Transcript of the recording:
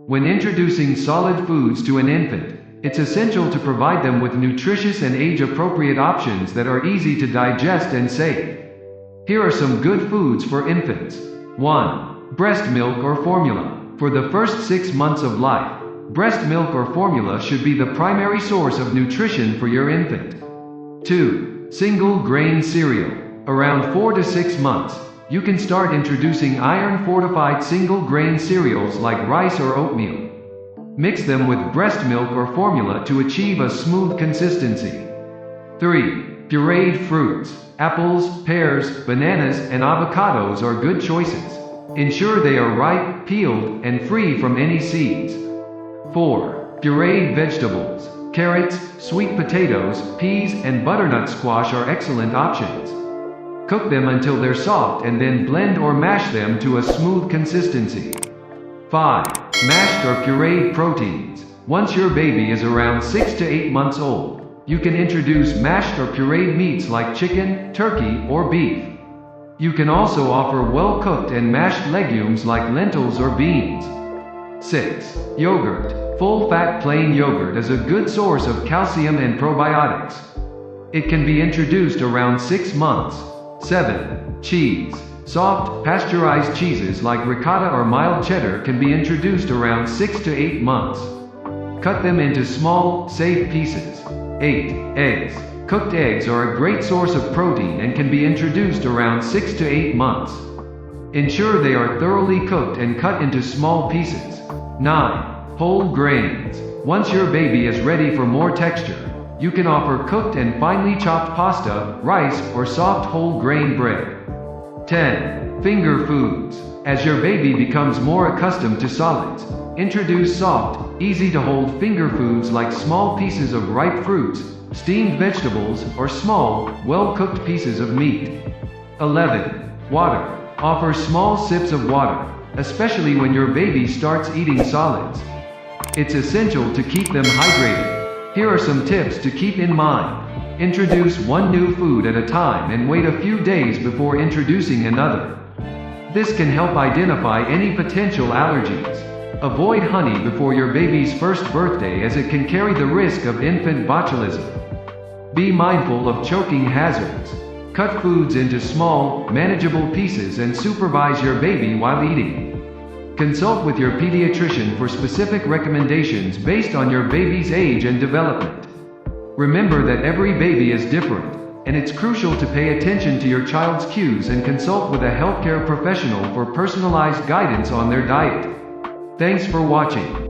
When introducing solid foods to an infant, it's essential to provide them with nutritious and age-appropriate options that are easy to digest and safe. Here are some good foods for infants. 1. Breast milk or formula. For the first 6 months of life, breast milk or formula should be the primary source of nutrition for your infant. 2. Single grain cereal. Around 4 to 6 months, you can start introducing iron-fortified single grain cereals like rice or oatmeal. Mix them with breast milk or formula to achieve a smooth consistency. 3. Pureed fruits. Apples, pears, bananas, and avocados are good choices. Ensure they are ripe, peeled, and free from any seeds. 4. Pureed vegetables. Carrots, sweet potatoes, peas, and butternut squash are excellent options. Cook them until they're soft and then blend or mash them to a smooth consistency. 5. Mashed or pureed proteins. Once your baby is around 6 to 8 months old, you can introduce mashed or pureed meats like chicken, turkey, or beef. You can also offer well-cooked and mashed legumes like lentils or beans. 6. Yogurt. Full-fat plain yogurt is a good source of calcium and probiotics. It can be introduced around 6 months. 7. Cheese. Soft, pasteurized cheeses like ricotta or mild cheddar can be introduced around 6 to 8 months. Cut them into small, safe pieces. 8. Eggs. Cooked eggs are a great source of protein and can be introduced around 6 to 8 months. Ensure they are thoroughly cooked and cut into small pieces. 9. Whole grains. Once your baby is ready for more texture, you can offer cooked and finely chopped pasta, rice, or soft whole grain bread. 10. Finger foods. As your baby becomes more accustomed to solids, introduce soft, easy-to-hold finger foods like small pieces of ripe fruits, steamed vegetables, or small, well-cooked pieces of meat. 11. Water. Offer small sips of water, especially when your baby starts eating solids. It's essential to keep them hydrated. Here are some tips to keep in mind. Introduce one new food at a time and wait a few days before introducing another. This can help identify any potential allergies. Avoid honey before your baby's first birthday as it can carry the risk of infant botulism. Be mindful of choking hazards. Cut foods into small, manageable pieces and supervise your baby while eating. Consult with your pediatrician for specific recommendations based on your baby's age and development. Remember that every baby is different, and it's crucial to pay attention to your child's cues and consult with a healthcare professional for personalized guidance on their diet. Thanks for watching.